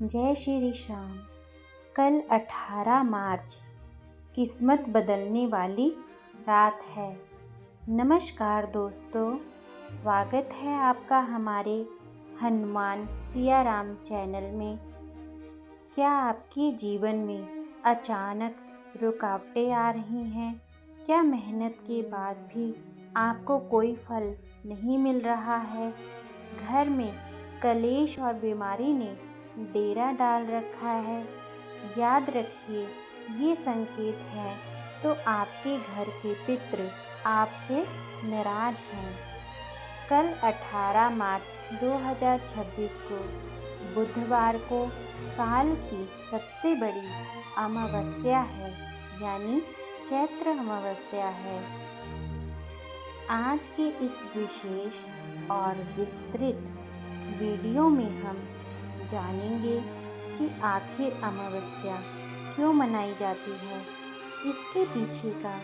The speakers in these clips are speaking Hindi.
जय श्री श्याम। कल 18 मार्च किस्मत बदलने वाली रात है। नमस्कार दोस्तों, स्वागत है आपका हमारे हनुमान सिया राम चैनल में। क्या आपके जीवन में अचानक रुकावटें आ रही हैं? क्या मेहनत के बाद भी आपको कोई फल नहीं मिल रहा है? घर में कलेश और बीमारी ने डेरा डाल रखा है? याद रखिए, ये संकेत है तो आपके घर के पितृ आपसे नाराज हैं। कल 18 मार्च 2026 को बुधवार को साल की सबसे बड़ी अमावस्या है, यानी चैत्र अमावस्या है। आज के इस विशेष और विस्तृत वीडियो में हम जानेंगे कि आखिर अमावस्या क्यों मनाई जाती है, इसके पीछे का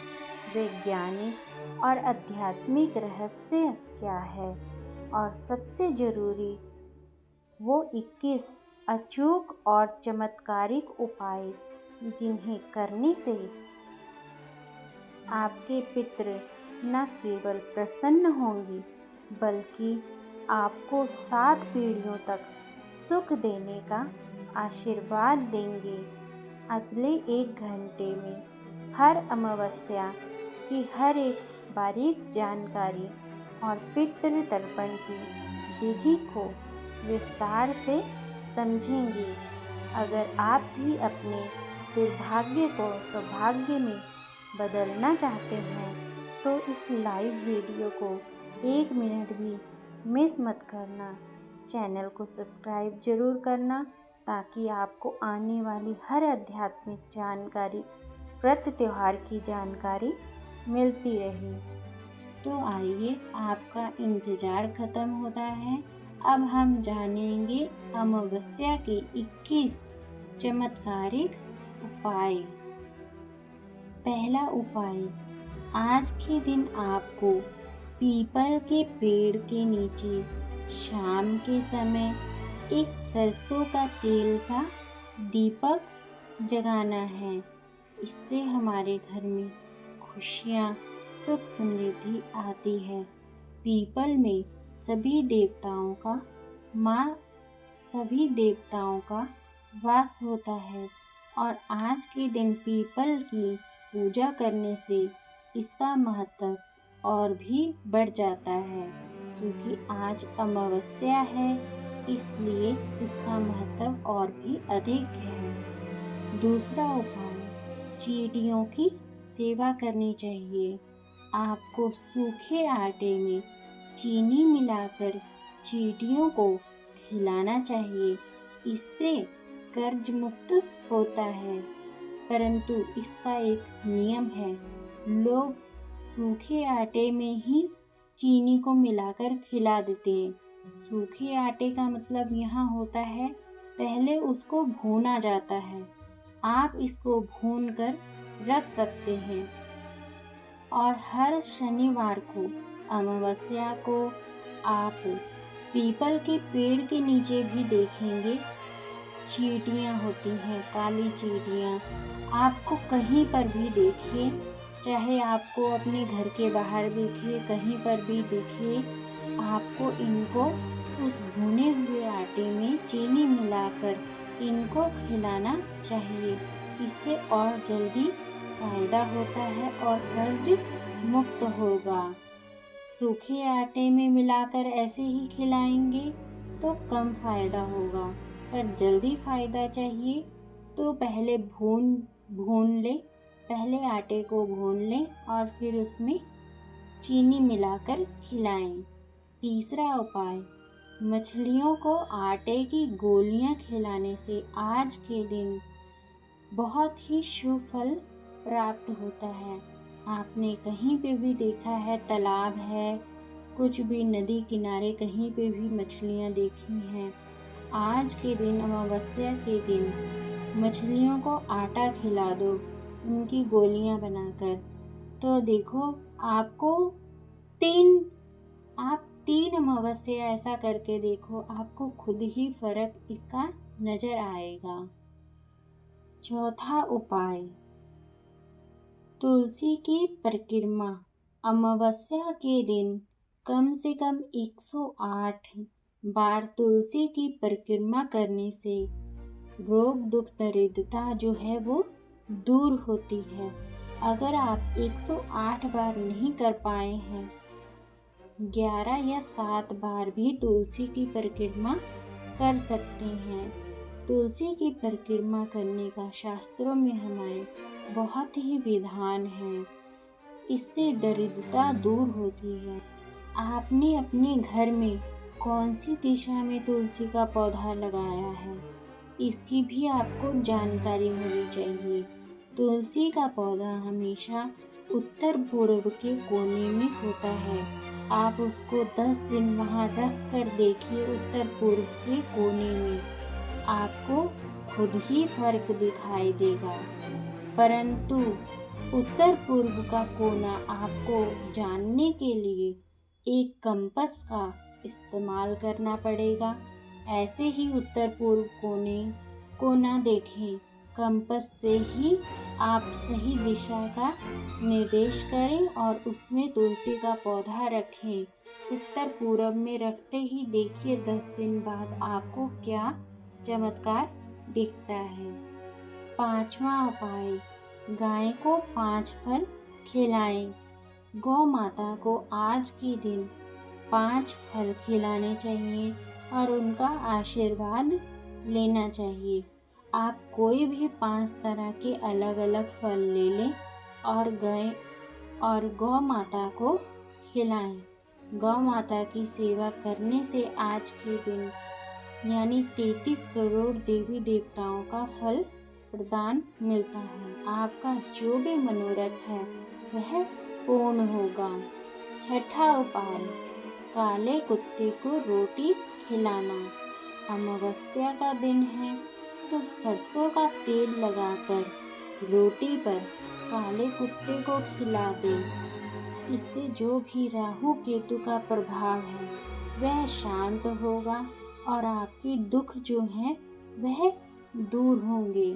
वैज्ञानिक और आध्यात्मिक रहस्य क्या है, और सबसे ज़रूरी वो 21 अचूक और चमत्कारिक उपाय जिन्हें करने से आपके पितृ न केवल प्रसन्न होंगे बल्कि आपको 7 पीढ़ियों तक सुख देने का आशीर्वाद देंगे। अगले 1 घंटे में हर अमावस्या की हर एक बारीक जानकारी और पितृ तर्पण की विधि को विस्तार से समझेंगे। अगर आप भी अपने दुर्भाग्य को सौभाग्य में बदलना चाहते हैं तो इस लाइव वीडियो को 1 मिनट भी मिस मत करना। चैनल को सब्सक्राइब ज़रूर करना ताकि आपको आने वाली हर आध्यात्मिक जानकारी, व्रत त्योहार की जानकारी मिलती रहे। तो आइए, आपका इंतज़ार ख़त्म होता है। अब हम जानेंगे अमावस्या के 21 चमत्कारिक उपाय। पहला उपाय, आज के दिन आपको पीपल के पेड़ के नीचे शाम के समय एक सरसों का तेल का दीपक जगाना है। इससे हमारे घर में खुशियाँ, सुख समृद्धि आती है। पीपल में सभी देवताओं का वास होता है और आज के दिन पीपल की पूजा करने से इसका महत्व और भी बढ़ जाता है। क्योंकि आज अमावस्या है, इसलिए इसका महत्व और भी अधिक है। दूसरा उपाय, चींटियों की सेवा करनी चाहिए। आपको सूखे आटे में चीनी मिलाकर चींटियों को खिलाना चाहिए। इससे कर्ज मुक्त होता है, परंतु इसका एक नियम है। लोग सूखे आटे में ही चीनी को मिलाकर खिला देते हैं। सूखे आटे का मतलब यहाँ होता है पहले उसको भूना जाता है। आप इसको भून कर रख सकते हैं। और हर शनिवार को अमावस्या को आप पीपल के पेड़ के नीचे भी देखेंगे चींटियाँ होती हैं, काली चींटियाँ। आपको कहीं पर भी देखिए, चाहे आपको अपने घर के बाहर दिखे, कहीं पर भी दिखे, आपको इनको उस भुने हुए आटे में चीनी मिलाकर इनको खिलाना चाहिए। इससे और जल्दी फायदा होता है और कर्ज मुक्त होगा। सूखे आटे में मिलाकर ऐसे ही खिलाएंगे तो कम फायदा होगा, पर जल्दी फायदा चाहिए तो पहले आटे को भून लें और फिर उसमें चीनी मिलाकर खिलाएं। तीसरा उपाय, मछलियों को आटे की गोलियां खिलाने से आज के दिन बहुत ही शुभ फल प्राप्त होता है। आपने कहीं पे भी देखा है, तालाब है, कुछ भी नदी किनारे कहीं पे भी मछलियां देखी हैं, आज के दिन अमावस्या के दिन मछलियों को आटा खिला दो, उनकी गोलियां बनाकर। तो देखो, आप 3 अमावस्या ऐसा करके देखो, आपको खुद ही फर्क इसका नजर आएगा। चौथा उपाय, तुलसी की परिक्रमा। अमावस्या के दिन कम से कम 108 बार तुलसी की परिक्रमा करने से रोग दुख दरिद्रता जो है वो दूर होती है। अगर आप 108 बार नहीं कर पाए हैं, 11 या 7 बार भी तुलसी की परिक्रमा कर सकते हैं। तुलसी की परिक्रमा करने का शास्त्रों में हमारे बहुत ही विधान है। इससे दरिद्रता दूर होती है। आपने अपने घर में कौन सी दिशा में तुलसी का पौधा लगाया है, इसकी भी आपको जानकारी होनी चाहिए। तुलसी का पौधा हमेशा उत्तर पूर्व के कोने में होता है। आप उसको 10 दिन वहाँ रख कर देखिए उत्तर पूर्व के कोने में, आपको खुद ही फर्क दिखाई देगा। परंतु उत्तर पूर्व का कोना आपको जानने के लिए एक कंपास का इस्तेमाल करना पड़ेगा। ऐसे ही उत्तर पूर्व कोने को ना देखें, कंपास से ही आप सही दिशा का निर्देश करें और उसमें तुलसी का पौधा रखें। उत्तर पूर्व में रखते ही देखिए 10 दिन बाद आपको क्या चमत्कार दिखता है। पांचवा उपाय, गाय को 5 फल खिलाएं। गौ माता को आज के दिन 5 फल खिलाने चाहिए और उनका आशीर्वाद लेना चाहिए। आप कोई भी 5 तरह के अलग अलग फल ले लें और गाय और गौ माता को खिलाएं। गौ माता की सेवा करने से आज के दिन यानी 33 करोड़ देवी देवताओं का फल प्रदान मिलता है। आपका जो भी मनोरथ है वह पूर्ण होगा। छठा उपाय, काले कुत्ते को रोटी खिलाना। अमावस्या का दिन है तो सरसों का तेल लगाकर रोटी पर काले कुत्ते को खिला दें। इससे जो भी राहु केतु का प्रभाव है वह शांत होगा और आपके दुख जो हैं वह दूर होंगे।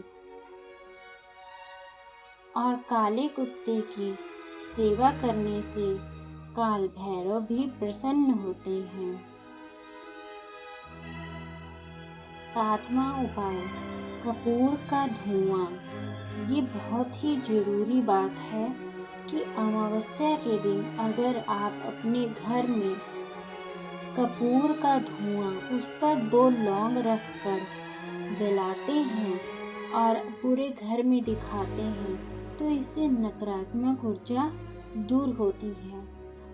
और काले कुत्ते की सेवा करने से काल भैरव भी प्रसन्न होते हैं। 7वां उपाय, कपूर का धुआं। ये बहुत ही जरूरी बात है कि अमावस्या के दिन अगर आप अपने घर में कपूर का धुआं उस पर 2 लौंग रखकर जलाते हैं और पूरे घर में दिखाते हैं तो इससे नकारात्मक ऊर्जा दूर होती है।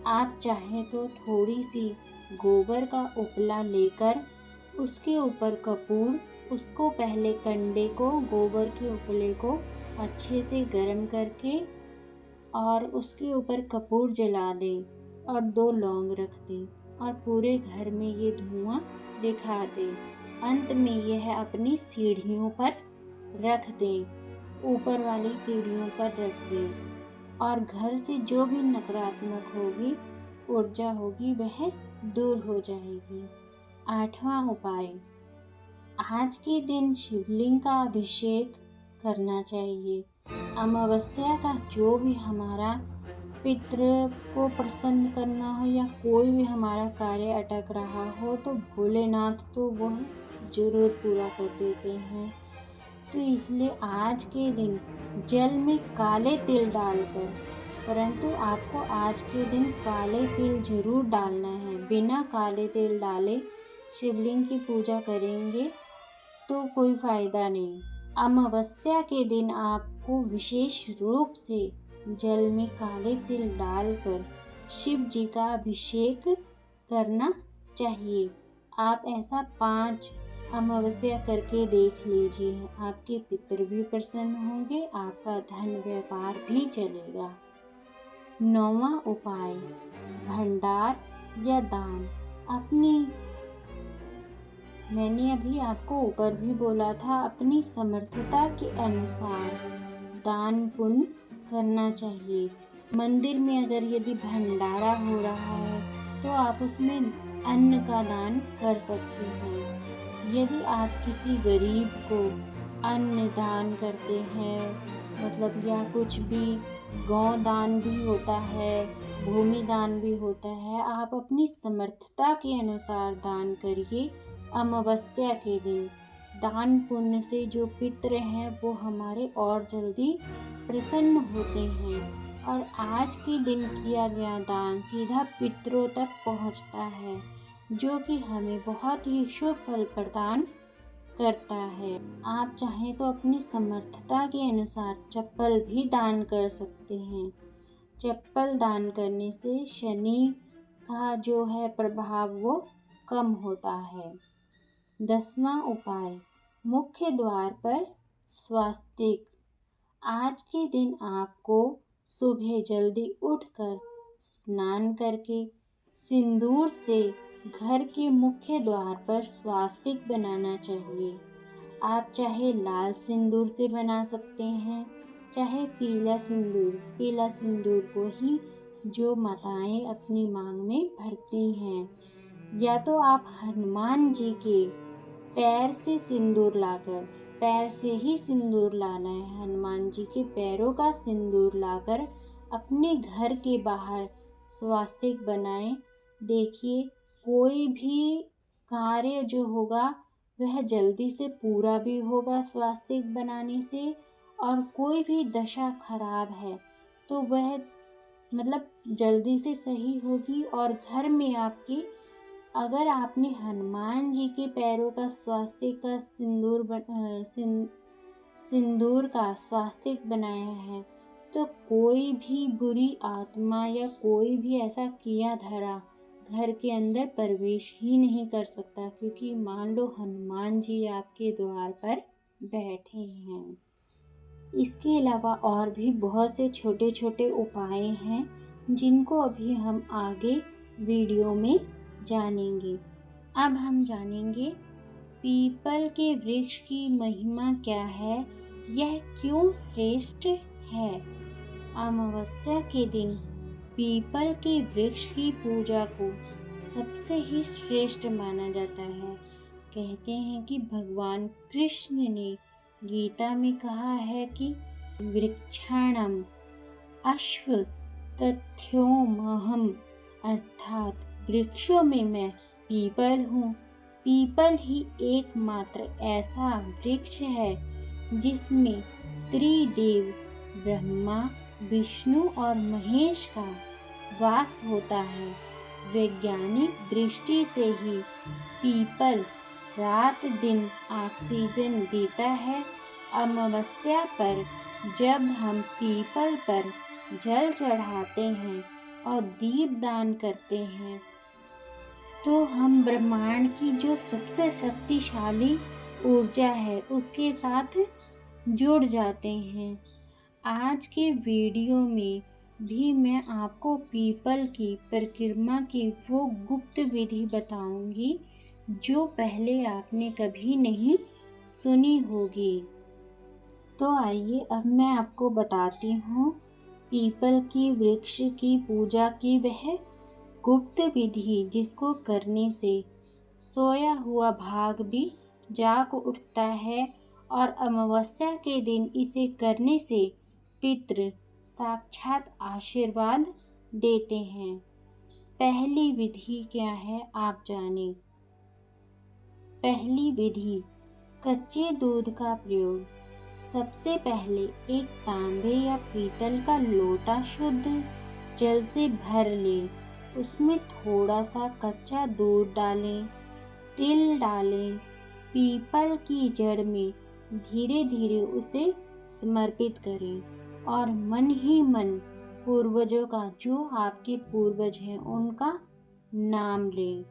आप चाहे तो थोड़ी सी गोबर का उपला लेकर उसके ऊपर कपूर, उसको पहले कंडे को गोबर के उपले को अच्छे से गर्म करके और उसके ऊपर कपूर जला दें और 2 लौंग रख दें और पूरे घर में ये धुआं दिखा दें। अंत में यह अपनी सीढ़ियों पर रख दें, ऊपर वाली सीढ़ियों पर रख दें और घर से जो भी नकारात्मक होगी ऊर्जा होगी वह दूर हो जाएगी। 8वां उपाय, आज के दिन शिवलिंग का अभिषेक करना चाहिए। अमावस्या का जो भी हमारा पितृ को प्रसन्न करना हो या कोई भी हमारा कार्य अटक रहा हो तो भोलेनाथ तो वह जरूर पूरा कर देते हैं। तो इसलिए आज के दिन जल में काले तिल डालकर, परंतु आपको आज के दिन काले तिल जरूर डालना है। बिना काले तिल डाले शिवलिंग की पूजा करेंगे तो कोई फायदा नहीं। अमावस्या के दिन आपको विशेष रूप से जल में काले तिल डालकर शिव जी का अभिषेक करना चाहिए। आप ऐसा 5 अमावस्या करके देख लीजिए, आपके पितृ भी प्रसन्न होंगे, आपका धन व्यापार भी चलेगा। 9वां उपाय, भंडार या दान। मैंने अभी आपको ऊपर भी बोला था, अपनी समर्थता के अनुसार दान पुण्य करना चाहिए। मंदिर में अगर यदि भंडारा हो रहा है तो आप उसमें अन्न का दान कर सकते हैं। यदि आप किसी गरीब को अन्न दान करते हैं, मतलब या कुछ भी, गौ दान भी होता है, भूमि दान भी होता है, आप अपनी समर्थता के अनुसार दान करिए। अमावस्या के दिन दान पुण्य से जो पितृ हैं वो हमारे और जल्दी प्रसन्न होते हैं, और आज के दिन किया गया दान सीधा पितरों तक पहुंचता है, जो कि हमें बहुत ही शुभ फल प्रदान करता है। आप चाहें तो अपनी समर्थता के अनुसार चप्पल भी दान कर सकते हैं। चप्पल दान करने से शनि का जो है प्रभाव वो कम होता है। 10वां उपाय, मुख्य द्वार पर स्वास्तिक। आज के दिन आपको सुबह जल्दी उठकर स्नान करके सिंदूर से घर के मुख्य द्वार पर स्वास्तिक बनाना चाहिए। आप चाहे लाल सिंदूर से बना सकते हैं, चाहे पीला सिंदूर को ही जो माताएं अपनी मांग में भरती हैं, या तो आप हनुमान जी के पैर से सिंदूर लाकर, पैर से ही सिंदूर लाना है, हनुमान जी के पैरों का सिंदूर लाकर अपने घर के बाहर स्वास्तिक बनाएं। देखिए, कोई भी कार्य जो होगा वह जल्दी से पूरा भी होगा स्वास्तिक बनाने से, और कोई भी दशा खराब है तो वह मतलब जल्दी से सही होगी। और घर में आपकी, अगर आपने हनुमान जी के पैरों का स्वास्तिक का सिंदूर का स्वास्तिक बनाया है, तो कोई भी बुरी आत्मा या कोई भी ऐसा किया धरा घर के अंदर प्रवेश ही नहीं कर सकता, क्योंकि मान लो हनुमान जी आपके द्वार पर बैठे हैं। इसके अलावा और भी बहुत से छोटे छोटे उपाय हैं, जिनको अभी हम आगे वीडियो में जानेंगे। अब हम जानेंगे पीपल के वृक्ष की महिमा क्या है, यह क्यों श्रेष्ठ है। अमावस्या के दिन पीपल के वृक्ष की पूजा को सबसे ही श्रेष्ठ माना जाता है। कहते हैं कि भगवान कृष्ण ने गीता में कहा है कि वृक्षाणाम अश्वत्थयोमहम्, अर्थात वृक्षों में मैं पीपल हूँ। पीपल ही एकमात्र ऐसा वृक्ष है जिसमें त्रिदेव ब्रह्मा, विष्णु और महेश का वास होता है। वैज्ञानिक दृष्टि से ही पीपल रात दिन ऑक्सीजन देता है। अमावस्या पर जब हम पीपल पर जल चढ़ाते हैं और दीप दान करते हैं, तो हम ब्रह्मांड की जो सबसे शक्तिशाली ऊर्जा है उसके साथ जुड़ जाते हैं। आज के वीडियो में भी मैं आपको पीपल की परिक्रमा की वो गुप्त विधि बताऊंगी जो पहले आपने कभी नहीं सुनी होगी। तो आइए अब मैं आपको बताती हूँ पीपल की वृक्ष की पूजा की वह गुप्त विधि, जिसको करने से सोया हुआ भाग भी जाग उठता है, और अमावस्या के दिन इसे करने से पितृ साक्षात आशीर्वाद देते हैं। पहली विधि क्या है आप जानें। पहली विधि, कच्चे दूध का प्रयोग। सबसे पहले एक तांबे या पीतल का लोटा शुद्ध जल से भर लें, उसमें थोड़ा सा कच्चा दूध डालें, तिल डालें, पीपल की जड़ में धीरे धीरे उसे समर्पित करें और मन ही मन पूर्वजों का, जो आपके पूर्वज हैं उनका नाम लें।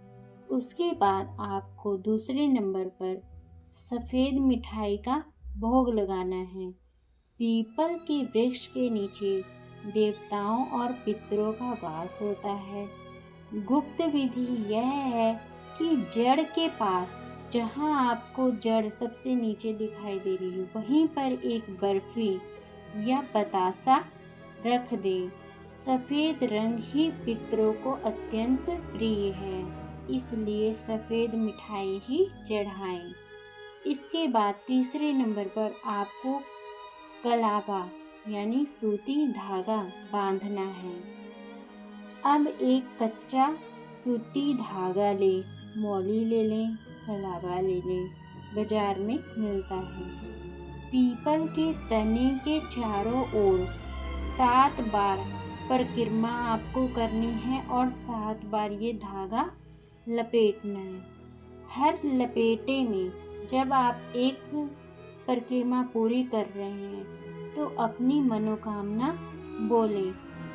उसके बाद आपको दूसरे नंबर पर सफ़ेद मिठाई का भोग लगाना है। पीपल के वृक्ष के नीचे देवताओं और पितरों का वास होता है। गुप्त विधि यह है कि जड़ के पास, जहाँ आपको जड़ सबसे नीचे दिखाई दे रही है, वहीं पर एक बर्फी या बतासा रख दें। सफ़ेद रंग ही पितरों को अत्यंत प्रिय है। इसलिए सफ़ेद मिठाई ही चढ़ाएं। इसके बाद तीसरे नंबर पर आपको कलावा यानी सूती धागा बांधना है। अब एक कच्चा सूती धागा ले, मौली ले लें, कलावा ले लें, बाजार में मिलता है। पीपल के तने के चारों ओर 7 बार परिक्रमा आपको करनी है और 7 बार ये धागा लपेटना है। हर लपेटे में जब आप एक परिक्रमा पूरी कर रहे हैं तो अपनी मनोकामना बोलें।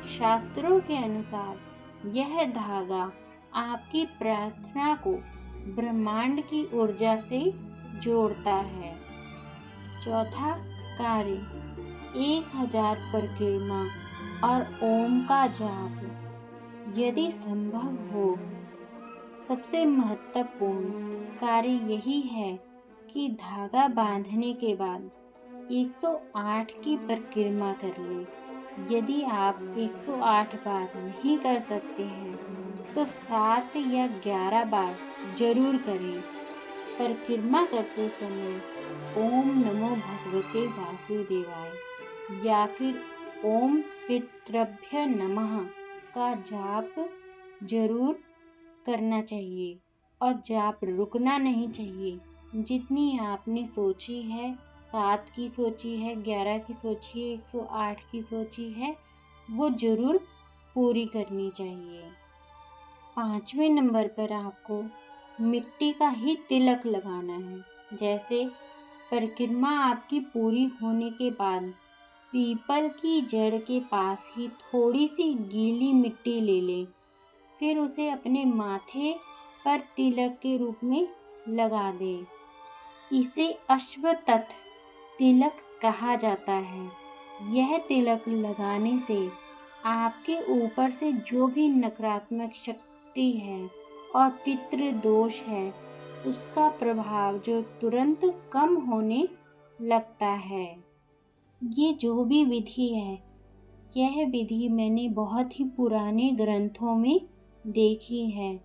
शास्त्रों के अनुसार यह धागा आपकी प्रार्थना को ब्रह्मांड की ऊर्जा से जोड़ता है। चौथा कार्य 1000 परिक्रमा और ओम का जाप यदि संभव हो। सबसे महत्वपूर्ण कार्य यही है कि धागा बांधने के बाद 108 की परिक्रमा कर लें। यदि आप 108 बार नहीं कर सकते हैं तो 7 या 11 बार जरूर करें। परिक्रमा करते समय ओम नमो भगवते वासुदेवाय या फिर ओम पितृभ्य नमः का जाप जरूर करना चाहिए और जाप रुकना नहीं चाहिए। जितनी आपने सोची है, 7 की सोची है, 11 की सोची है, 108 की सोची है, वो जरूर पूरी करनी चाहिए। 5वें नंबर पर आपको मिट्टी का ही तिलक लगाना है। जैसे परिक्रमा आपकी पूरी होने के बाद पीपल की जड़ के पास ही थोड़ी सी गीली मिट्टी ले लें, फिर उसे अपने माथे पर तिलक के रूप में लगा दें। इसे अश्वत्थ तिलक कहा जाता है। यह तिलक लगाने से आपके ऊपर से जो भी नकारात्मक शक्ति है और पितृ दोष है उसका प्रभाव जो तुरंत कम होने लगता है। ये जो भी विधि है, यह विधि मैंने बहुत ही पुराने ग्रंथों में देखी है,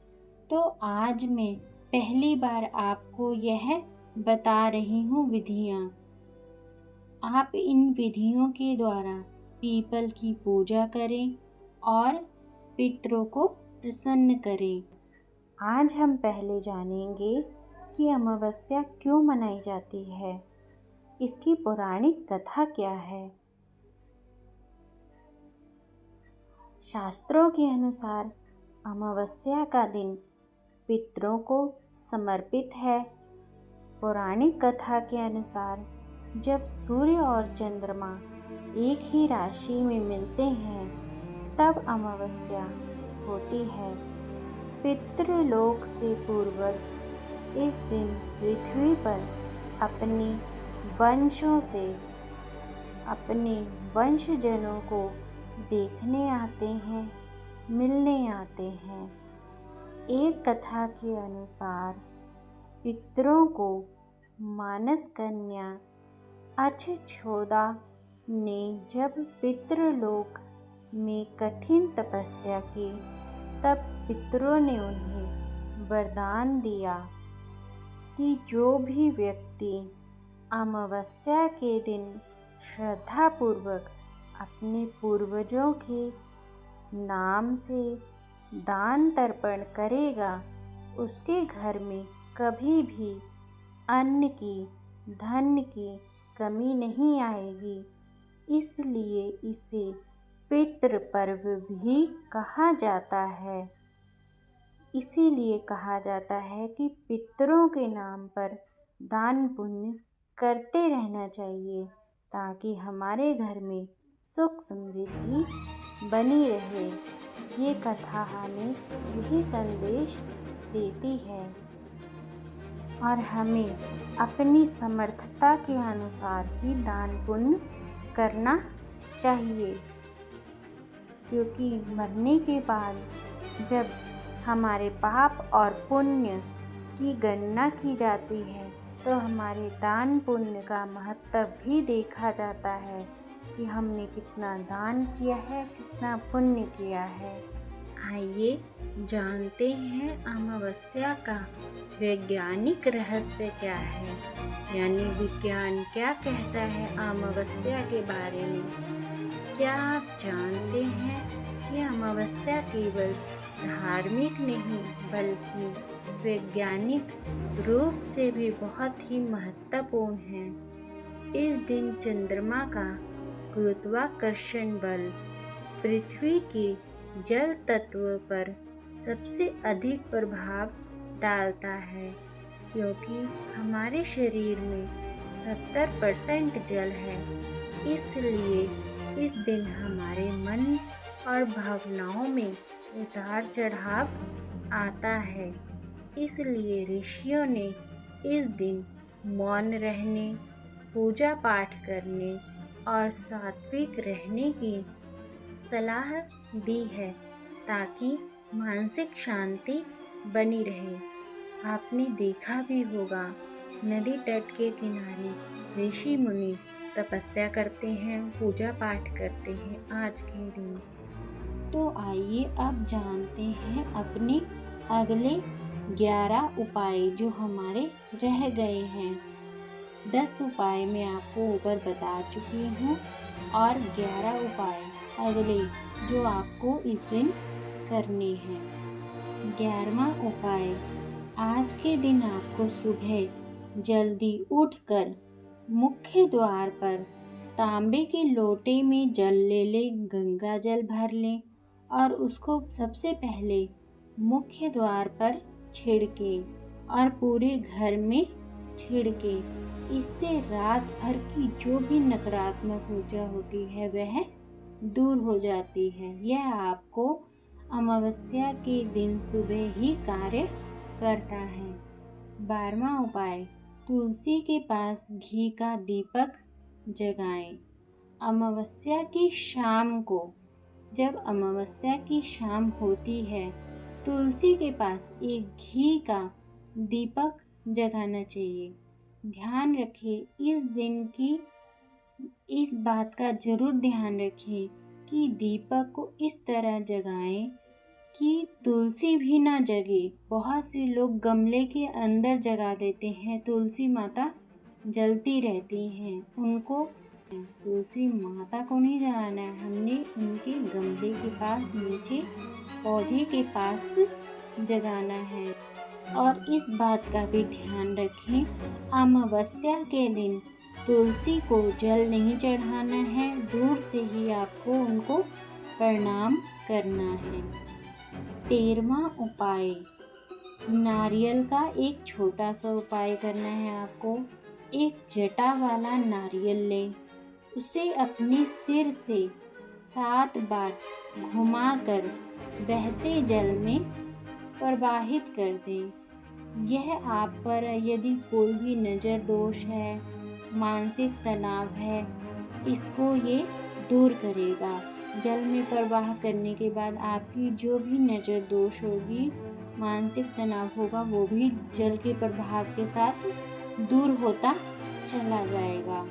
तो आज मैं पहली बार आपको यह बता रही हूँ विधियाँ। आप इन विधियों के द्वारा पीपल की पूजा करें और पितरों को प्रसन्न करें। आज हम पहले जानेंगे कि अमावस्या क्यों मनाई जाती है। इसकी पौराणिक कथा क्या है। शास्त्रों के अनुसार अमावस्या का दिन पितरों को समर्पित है। पौराणिक कथा के अनुसार जब सूर्य और चंद्रमा एक ही राशि में मिलते हैं तब अमावस्या होती है। पितृलोक से पूर्वज इस दिन पृथ्वी पर अपने वंशों से अपने वंशजनों को देखने आते हैं, मिलने आते हैं। एक कथा के अनुसार पितरों को मानस कन्या अच्छछोदा ने जब पितृलोक में कठिन तपस्या की तब पितरों ने उन्हें वरदान दिया कि जो भी व्यक्ति अमावस्या के दिन श्रद्धापूर्वक अपने पूर्वजों के नाम से दान तर्पण करेगा उसके घर में कभी भी अन्न की, धन की कमी नहीं आएगी। इसलिए इसे पितृ पर्व भी कहा जाता है। इसीलिए कहा जाता है कि पितरों के नाम पर दान पुण्य करते रहना चाहिए ताकि हमारे घर में सुख समृद्धि बनी रहे। ये कथा हमें यही संदेश देती है और हमें अपनी समर्थता के अनुसार ही दान पुण्य करना चाहिए, क्योंकि मरने के बाद जब हमारे पाप और पुण्य की गणना की जाती है तो हमारे दान पुण्य का महत्व भी देखा जाता है कि हमने कितना दान किया है, कितना पुण्य किया है। आइए जानते हैं अमावस्या का वैज्ञानिक रहस्य क्या है, यानी विज्ञान क्या कहता है अमावस्या के बारे में। क्या आप जानते हैं कि अमावस्या केवल धार्मिक नहीं बल्कि वैज्ञानिक रूप से भी बहुत ही महत्वपूर्ण है। इस दिन चंद्रमा का गुरुत्वाकर्षण बल पृथ्वी के जल तत्व पर सबसे अधिक प्रभाव डालता है, क्योंकि हमारे शरीर में 70% जल है। इसलिए इस दिन हमारे मन और भावनाओं में उतार चढ़ाव आता है। इसलिए ऋषियों ने इस दिन मौन रहने, पूजा पाठ करने और सात्विक रहने की सलाह दी है, ताकि मानसिक शांति बनी रहे। आपने देखा भी होगा, नदी तट के किनारे ऋषि मुनि तपस्या करते हैं, पूजा पाठ करते हैं आज के दिन। तो आइए अब जानते हैं अपने अगले 11 उपाय जो हमारे रह गए हैं। 10 उपाय मैं आपको ऊपर बता चुकी हूँ और 11 उपाय अगले जो आपको इस दिन करने हैं। 11वां उपाय, आज के दिन आपको सुबह जल्दी उठकर मुख्य द्वार पर तांबे के लोटे में जल ले लें, गंगा जल भर लें और उसको सबसे पहले मुख्य द्वार पर छिड़के और पूरे घर में छिड़के। इससे रात भर की जो भी नकारात्मक ऊर्जा होती है वह दूर हो जाती है। यह आपको अमावस्या के दिन सुबह ही कार्य करता है। 12वां उपाय, तुलसी के पास घी का दीपक जगाएं। अमावस्या की शाम को, जब अमावस्या की शाम होती है, तुलसी के पास एक घी का दीपक जगाना चाहिए। ध्यान रखें, इस दिन की इस बात का जरूर ध्यान रखें कि दीपक को इस तरह जगाएं कि तुलसी भी ना जगे। बहुत से लोग गमले के अंदर जगा देते हैं, तुलसी माता जलती रहती हैं। उनको तुलसी माता को नहीं जलाना है, हमने उनके गमले के पास नीचे पौधे के पास जगाना है। और इस बात का भी ध्यान रखें, अमावस्या के दिन तुलसी को जल नहीं चढ़ाना है, दूर से ही आपको उनको प्रणाम करना है। 13वां उपाय, नारियल का एक छोटा सा उपाय करना है आपको। एक जटा वाला नारियल लें, उसे अपने सिर से 7 बार घुमाकर बहते जल में प्रवाहित कर दें। यह आप पर यदि कोई भी नज़र दोष है, मानसिक तनाव है, इसको ये दूर करेगा। जल में प्रवाह करने के बाद आपकी जो भी नज़र दोष होगी, मानसिक तनाव होगा, वो भी जल के प्रभाव के साथ दूर होता चला जाएगा।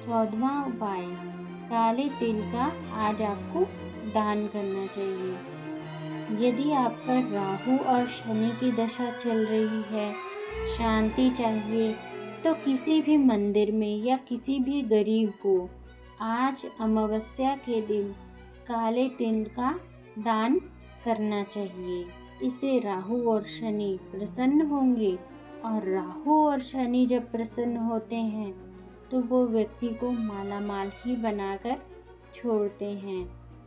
14वां उपाय, काले तिल का आज आपको दान करना चाहिए। यदि आप पर राहु और शनि की दशा चल रही है, शांति चाहिए, तो किसी भी मंदिर में या किसी भी गरीब को आज अमावस्या के दिन काले तिल का दान करना चाहिए। इससे राहु और शनि प्रसन्न होंगे, और राहु और शनि जब प्रसन्न होते हैं तो वो व्यक्ति को माला माल ही बनाकर छोड़ते हैं।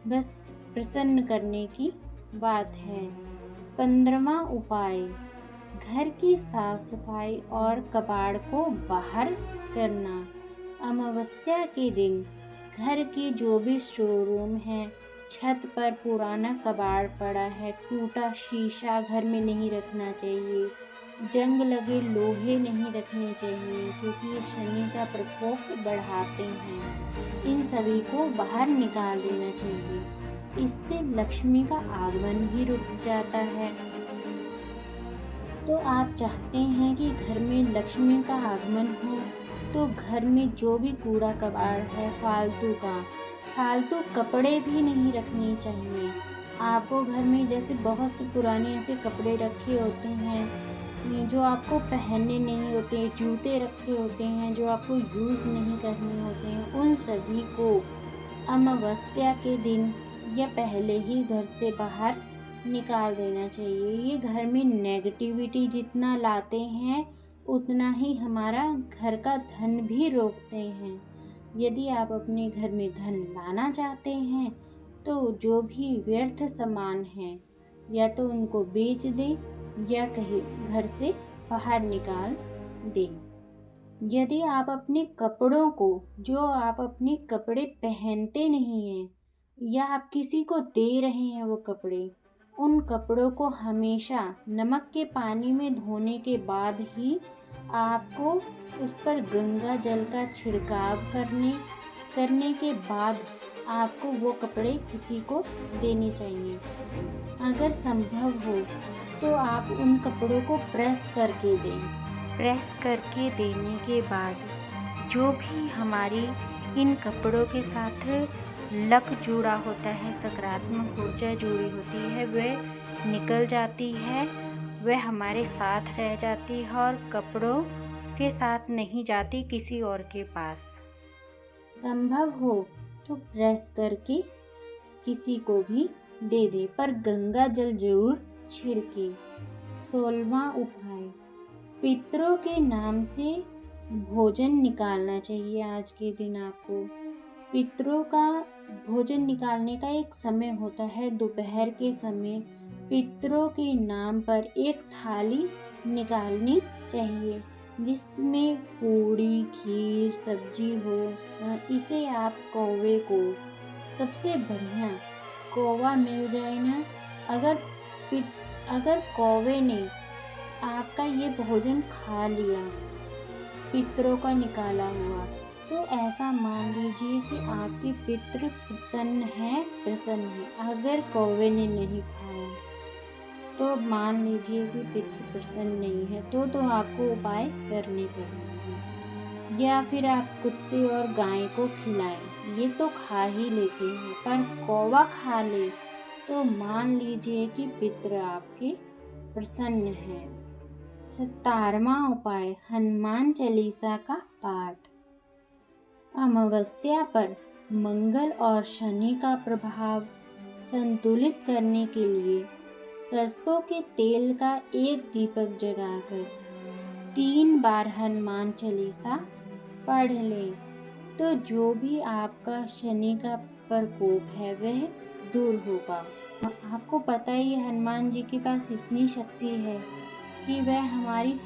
बस प्रसन्न करने की बात है। 15वां उपाय, घर की साफ सफाई और कबाड़ को बाहर करना। अमावस्या के दिन घर के जो भी स्टोर रूम है, छत पर पुराना कबाड़ पड़ा है, टूटा शीशा घर में नहीं रखना चाहिए, जंग लगे लोहे नहीं रखने चाहिए, क्योंकि ये शनि का प्रकोप बढ़ाते हैं। इन सभी को बाहर निकाल देना चाहिए। इससे लक्ष्मी का आगमन भी रुक जाता है। तो आप चाहते हैं कि घर में लक्ष्मी का आगमन हो, तो घर में जो भी कूड़ा कबाड़ है फालतू कपड़े भी नहीं रखने चाहिए। आपको घर में जैसे बहुत से पुराने ऐसे कपड़े रखे होते हैं जो आपको पहनने नहीं होते, जूते रखे होते हैं जो आपको यूज़ नहीं करने होते हैं, उन सभी को अमावस्या के दिन या पहले ही घर से बाहर निकाल देना चाहिए। ये घर में नेगेटिविटी जितना लाते हैं उतना ही हमारा घर का धन भी रोकते हैं। यदि आप अपने घर में धन लाना चाहते हैं तो जो भी व्यर्थ सामान है या तो उनको बेच दें या कहीं घर से बाहर निकाल दें। यदि आप अपने कपड़ों को, जो आप अपने कपड़े पहनते नहीं हैं या आप किसी को दे रहे हैं वो कपड़े, उन कपड़ों को हमेशा नमक के पानी में धोने के बाद ही आपको उस पर गंगा जल का छिड़काव करने के बाद आपको वो कपड़े किसी को देने चाहिए। अगर संभव हो तो आप उन कपड़ों को प्रेस करके दें। प्रेस करके देने के बाद जो भी हमारी इन कपड़ों के साथ लक जुड़ा होता है, सकारात्मक ऊर्जा जुड़ी होती है, वह निकल जाती है, वह हमारे साथ रह जाती है और कपड़ों के साथ नहीं जाती किसी और के पास। संभव हो तो प्रेस करके किसी को भी दे दे, पर गंगा जल जरूर छिड़के। 16वां उपाय, पितरों के नाम से भोजन निकालना चाहिए। आज के दिन आपको पितरों का भोजन निकालने का एक समय होता है, दोपहर के समय पितरों के नाम पर एक थाली निकालनी चाहिए जिसमें पूड़ी, खीर, सब्जी हो। इसे आप कौवे को, सबसे बढ़िया कौवा मिल जाए ना, अगर कौवे ने आपका ये भोजन खा लिया पितरों का निकाला हुआ, तो ऐसा मान लीजिए कि आपके पितृ प्रसन्न है। अगर कौवे ने नहीं खाया तो मान लीजिए कि पितृ प्रसन्न नहीं है, तो आपको उपाय करने पड़ेंगे। या फिर आप कुत्ते और गाय को खिलाएं, ये तो खा ही लेते हैं, पर कौवा खा ले तो मान लीजिए कि पितृ आपके प्रसन्न है। 17वां उपाय, हनुमान चालीसा का पाठ। अमावस्या पर मंगल और शनि का प्रभाव संतुलित करने के लिए सरसों के तेल का एक दीपक जलाकर 3 बार हनुमान चालीसा पढ़ लें, तो जो भी आपका शनि का प्रकोप है वह दूर होगा। आपको पता ही हनुमान जी के पास इतनी शक्ति है कि वह हमारी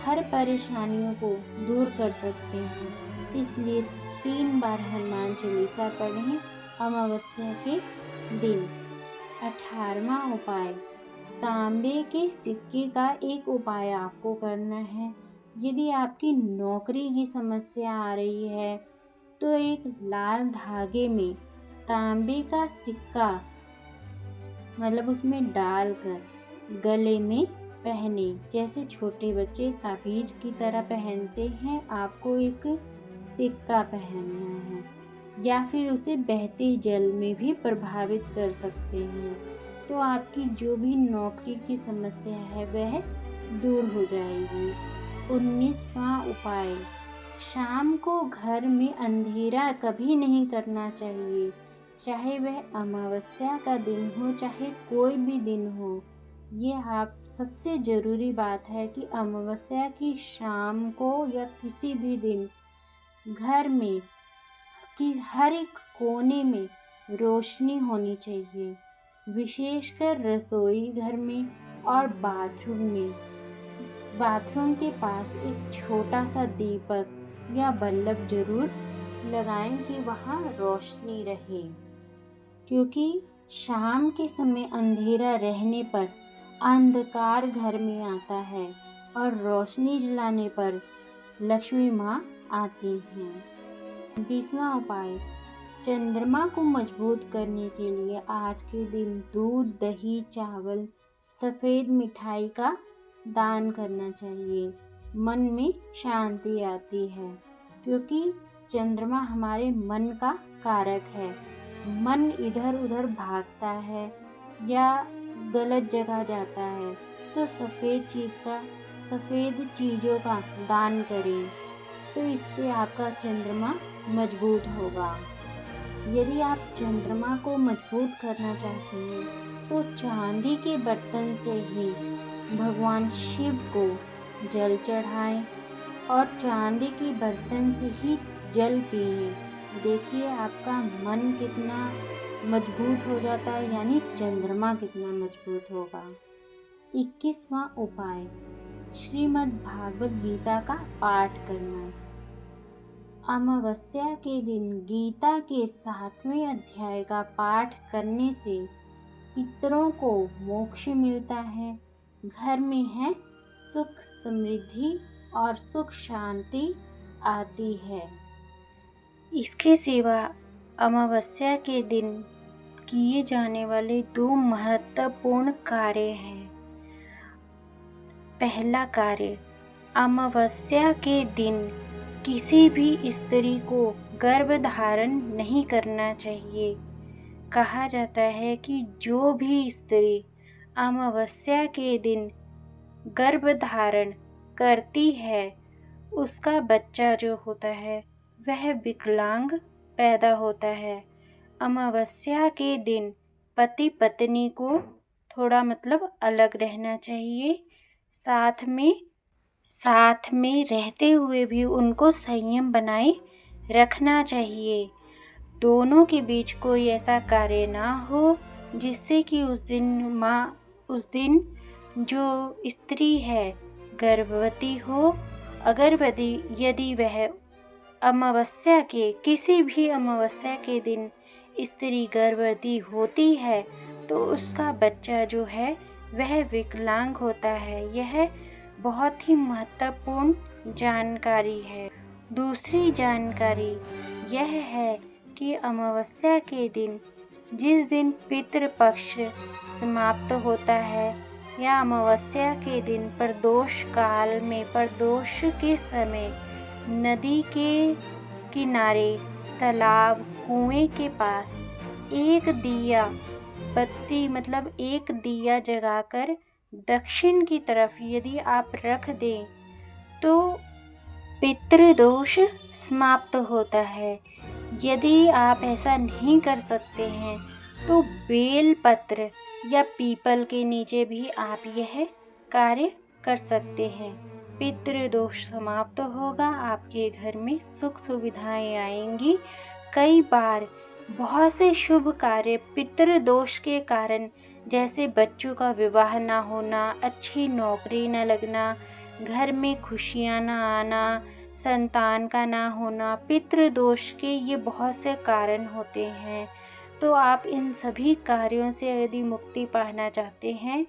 हर परेशानियों को दूर कर सकते हैं। इसलिए 3 बार हनुमान चालीसा पढ़ें अमावस्या के दिन। 18वां उपाय, तांबे के सिक्के का एक उपाय आपको करना है। यदि आपकी नौकरी की समस्या आ रही है तो एक लाल धागे में तांबे का सिक्का, मतलब उसमें डालकर गले में पहने, जैसे छोटे बच्चे ताबीज की तरह पहनते हैं, आपको एक सिक्का पहनना है। या फिर उसे बहते जल में भी प्रभावित कर सकते हैं, तो आपकी जो भी नौकरी की समस्या है वह दूर हो जाएगी। 19वां उपाय, शाम को घर में अंधेरा कभी नहीं करना चाहिए, चाहे वह अमावस्या का दिन हो चाहे कोई भी दिन हो। ये आप सबसे ज़रूरी बात है कि अमावस्या की शाम को या किसी भी दिन घर में कि हर एक कोने में रोशनी होनी चाहिए, विशेषकर रसोई घर में और बाथरूम में। बाथरूम के पास एक छोटा सा दीपक या बल्ब जरूर लगाएं कि वहाँ रोशनी रहे, क्योंकि शाम के समय अंधेरा रहने पर अंधकार घर में आता है और रोशनी जलाने पर लक्ष्मी माँ आती हैं। 20वां उपाय, चंद्रमा को मजबूत करने के लिए आज के दिन दूध, दही, चावल, सफ़ेद मिठाई का दान करना चाहिए। मन में शांति आती है, क्योंकि चंद्रमा हमारे मन का कारक है। मन इधर उधर भागता है या गलत जगह जाता है तो सफ़ेद चीज़ों का दान करें, तो इससे आपका चंद्रमा मजबूत होगा। यदि आप चंद्रमा को मजबूत करना चाहते हैं तो चांदी के बर्तन से ही भगवान शिव को जल चढ़ाएं और चांदी के बर्तन से ही जल पिए। देखिए आपका मन कितना मजबूत हो जाता है, यानी चंद्रमा कितना मजबूत होगा। 21वां उपाय, श्रीमद् भागवत गीता का पाठ करना। अमावस्या के दिन गीता के 7वें अध्याय का पाठ करने से पितरों को मोक्ष मिलता है, घर में है सुख समृद्धि और सुख शांति आती है। इसके सिवा अमावस्या के दिन किए जाने वाले 2 महत्वपूर्ण कार्य हैं। पहला कार्य, अमावस्या के दिन किसी भी स्त्री को गर्भ धारण नहीं करना चाहिए। कहा जाता है कि जो भी स्त्री अमावस्या के दिन गर्भ धारण करती है उसका बच्चा जो होता है वह विकलांग पैदा होता है। अमावस्या के दिन पति पत्नी को थोड़ा अलग रहना चाहिए, साथ में रहते हुए भी उनको संयम बनाए रखना चाहिए। दोनों के बीच कोई ऐसा कार्य ना हो जिससे कि उस दिन जो स्त्री है गर्भवती हो। यदि वह किसी भी अमावस्या के दिन स्त्री गर्भवती होती है तो उसका बच्चा जो है वह विकलांग होता है। यह बहुत ही महत्वपूर्ण जानकारी है। दूसरी जानकारी यह है कि अमावस्या के दिन जिस दिन पितृपक्ष समाप्त होता है या अमावस्या के दिन प्रदोष काल में प्रदोष के समय नदी के किनारे, तालाब, कुएं के पास एक दिया जलाकर दक्षिण की तरफ यदि आप रख दें तो पितृदोष समाप्त होता है। यदि आप ऐसा नहीं कर सकते हैं तो बेल पत्र या पीपल के नीचे भी आप यह कार्य कर सकते हैं। पितृदोष समाप्त होगा, आपके घर में सुख सुविधाएं आएंगी। कई बार बहुत से शुभ कार्य पितृदोष के कारण, जैसे बच्चों का विवाह ना होना, अच्छी नौकरी न लगना, घर में खुशियां ना आना, संतान का ना होना, पितृदोष के ये बहुत से कारण होते हैं। तो आप इन सभी कार्यों से यदि मुक्ति पाना चाहते हैं,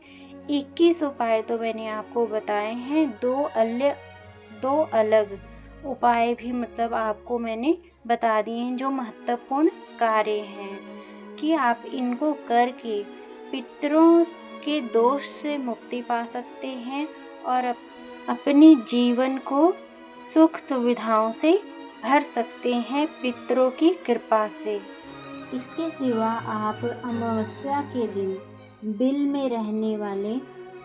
21 उपाय तो मैंने आपको बताए हैं। दो अलग उपाय भी आपको मैंने बता दिए हैं जो महत्वपूर्ण कार्य हैं कि आप इनको करके पितरों के दोष से मुक्ति पा सकते हैं और अपने जीवन को सुख सुविधाओं से भर सकते हैं पितरों की कृपा से। इसके सिवा आप अमावस्या के दिन बिल में रहने वाले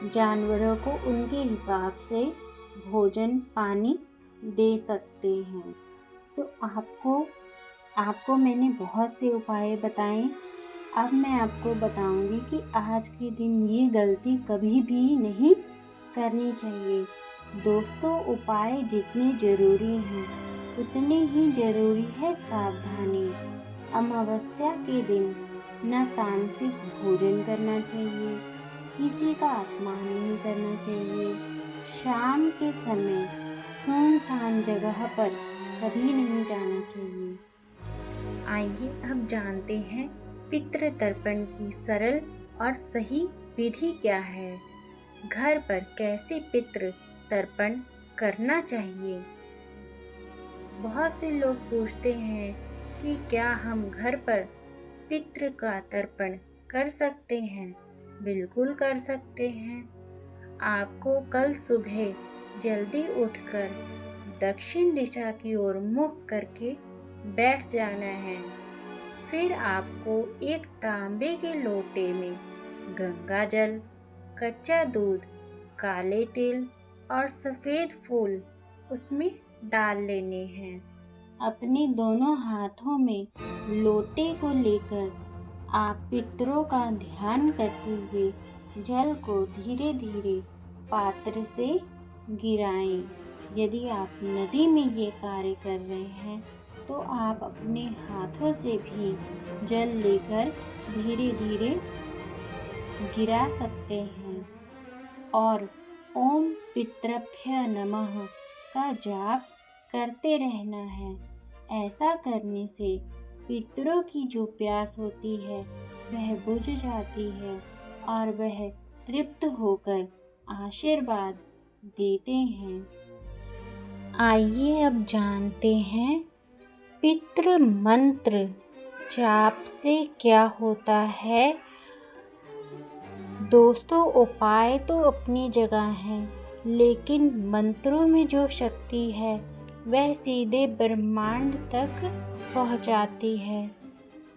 जानवरों को उनके हिसाब से भोजन पानी दे सकते हैं। तो आपको मैंने बहुत से उपाय बताए। अब मैं आपको बताऊंगी कि आज के दिन ये गलती कभी भी नहीं करनी चाहिए। दोस्तों, उपाय जितने ज़रूरी हैं उतने ही ज़रूरी है सावधानी। अमावस्या के दिन न तामसिक भोजन करना चाहिए, किसी का अपमान नहीं करना चाहिए, शाम के समय सुनसान जगह पर कभी नहीं जाना चाहिए। आइए अब जानते हैं पितृ तर्पण की सरल और सही विधि क्या है। घर पर कैसे पितृ तर्पण करना चाहिए। बहुत से लोग पूछते हैं कि क्या हम घर पर पितृ का तर्पण कर सकते हैं। बिल्कुल कर सकते हैं। आपको कल सुबह जल्दी उठकर दक्षिण दिशा की ओर मुख करके बैठ जाना है। फिर आपको एक तांबे के लोटे में गंगा जल, कच्चा दूध, काले तिल और सफ़ेद फूल उसमें डाल लेने हैं। अपने दोनों हाथों में लोटे को लेकर आप पितरों का ध्यान करते हुए जल को धीरे धीरे पात्र से गिराएं। यदि आप नदी में ये कार्य कर रहे हैं तो आप अपने हाथों से भी जल लेकर धीरे धीरे गिरा सकते हैं और ओम पितृभ्य नमः का जाप करते रहना है। ऐसा करने से पितरों की जो प्यास होती है वह बुझ जाती है और वह तृप्त होकर आशीर्वाद देते हैं। आइए अब जानते हैं पितृ मंत्र जाप से क्या होता है। दोस्तों, उपाय तो अपनी जगह हैं, लेकिन मंत्रों में जो शक्ति है वह सीधे ब्रह्मांड तक पहुंचाती है।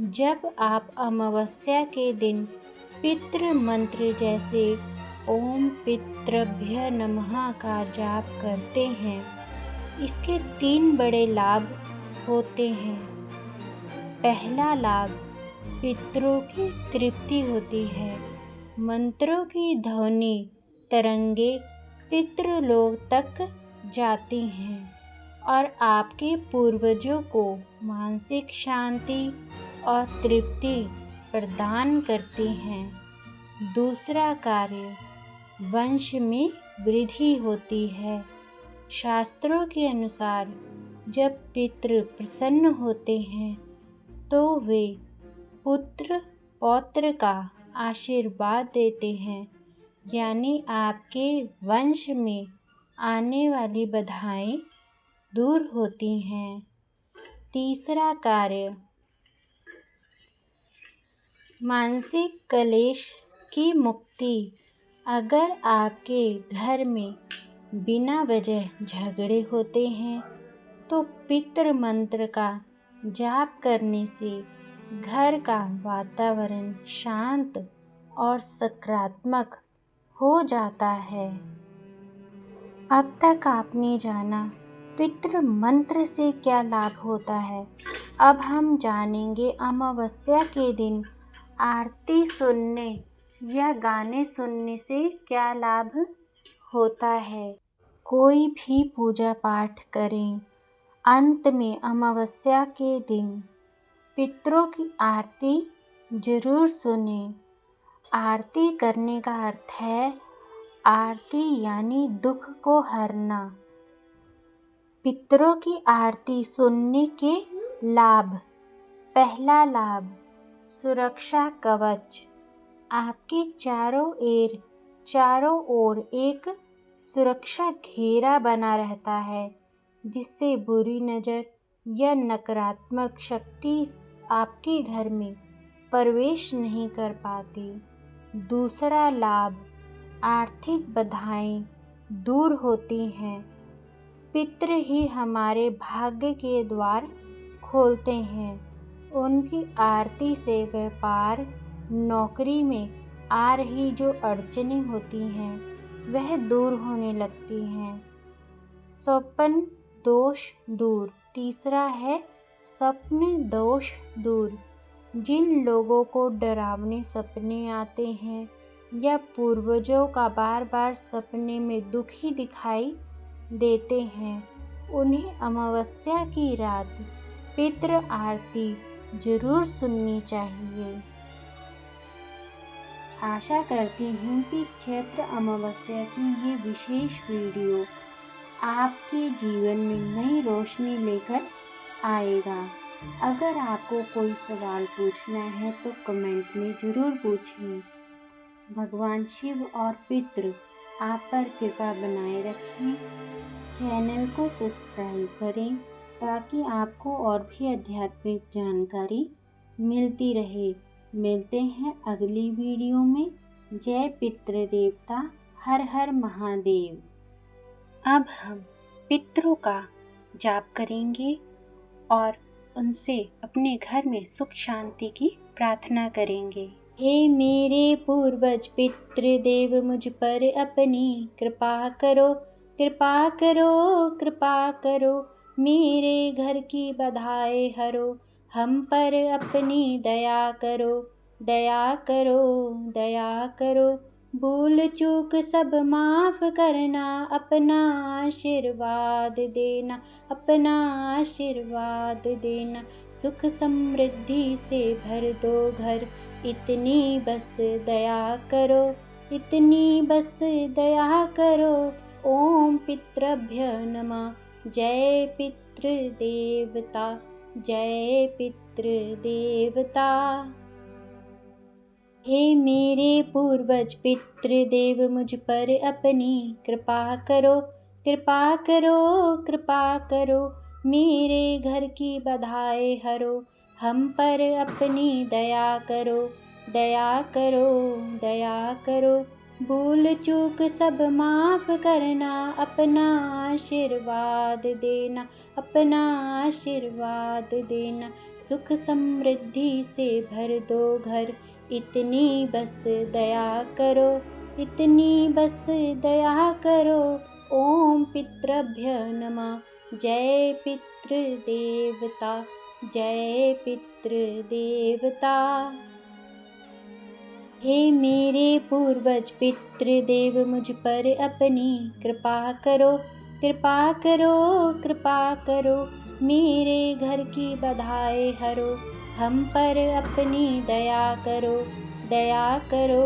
जब आप अमावस्या के दिन पितृ मंत्र जैसे ओम पितृभ्य नमः का जाप करते हैं, इसके 3 बड़े लाभ होते हैं। पहला लाभ, पितरों की तृप्ति होती है। मंत्रों की ध्वनि तरंगे पितृलोक तक जाती हैं और आपके पूर्वजों को मानसिक शांति और तृप्ति प्रदान करती हैं। दूसरा कार्य, वंश में वृद्धि होती है। शास्त्रों के अनुसार जब पितृ प्रसन्न होते हैं तो वे पुत्र पौत्र का आशीर्वाद देते हैं, यानी आपके वंश में आने वाली बाधाएं दूर होती हैं। तीसरा कार्य, मानसिक क्लेश की मुक्ति। अगर आपके घर में बिना वजह झगड़े होते हैं तो पितृ मंत्र का जाप करने से घर का वातावरण शांत और सकारात्मक हो जाता है। अब तक आपने जाना पितृ मंत्र से क्या लाभ होता है। अब हम जानेंगे अमावस्या के दिन आरती सुनने या गाने सुनने से क्या लाभ होता है। कोई भी पूजा पाठ करें, अंत में अमावस्या के दिन पितरों की आरती जरूर सुनें। आरती करने का अर्थ है आरती यानी दुख को हरना। पितरों की आरती सुनने के लाभ। पहला लाभ, सुरक्षा कवच। आपके चारों ओर एक सुरक्षा घेरा बना रहता है, जिससे बुरी नज़र या नकारात्मक शक्ति आपके घर में प्रवेश नहीं कर पाती। दूसरा लाभ, आर्थिक बाधाएं दूर होती हैं। पितृ ही हमारे भाग्य के द्वार खोलते हैं। उनकी आरती से व्यापार, नौकरी में आ रही जो अड़चनें होती हैं वह दूर होने लगती हैं। स्वप्न दोष दूर। तीसरा है स्वप्न दोष दूर। जिन लोगों को डरावने सपने आते हैं या पूर्वजों का बार बार सपने में दुखी दिखाई देते हैं, उन्हें अमावस्या की रात पितृ आरती जरूर सुननी चाहिए। आशा करती हूँ कि चैत्र अमावस्या की ये विशेष वीडियो आपके जीवन में नई रोशनी लेकर आएगा। अगर आपको कोई सवाल पूछना है तो कमेंट में ज़रूर पूछिए। भगवान शिव और पितृ आप पर कृपा बनाए रखें। चैनल को सब्सक्राइब करें ताकि आपको और भी आध्यात्मिक जानकारी मिलती रहे। मिलते हैं अगली वीडियो में। जय पितृ देवता, हर हर महादेव। अब हम पितरों का जाप करेंगे और उनसे अपने घर में सुख शांति की प्रार्थना करेंगे। हे मेरे पूर्वज पितृदेव, मुझ पर अपनी कृपा करो, कृपा करो, कृपा करो। मेरे घर की बाधाएं हरो, हम पर अपनी दया करो, दया करो, दया करो। भूल चूक सब माफ करना, अपना आशीर्वाद देना, अपना आशीर्वाद देना। सुख समृद्धि से भर दो घर, इतनी बस दया करो, इतनी बस दया करो। ओम पितृभ्य नमः। जय पितृदेवता, जय पितृदेवता। हे मेरे पूर्वज पितृदेव, मुझ पर अपनी कृपा करो, कृपा करो, कृपा करो। मेरे घर की बाधाएं हरो, हम पर अपनी दया करो, दया करो, दया करो। भूल चूक सब माफ करना, अपना आशीर्वाद देना, अपना आशीर्वाद देना। सुख समृद्धि से भर दो घर, इतनी बस दया करो, इतनी बस दया करो। ओम पितृभ्य नमः। जय पितृदेवता, जय पितृदेवता। हे मेरे पूर्वज पितृदेव, मुझ पर अपनी कृपा करो, कृपा करो, कृपा करो। मेरे घर की बाधाएं हरो, हम पर अपनी दया करो, दया करो,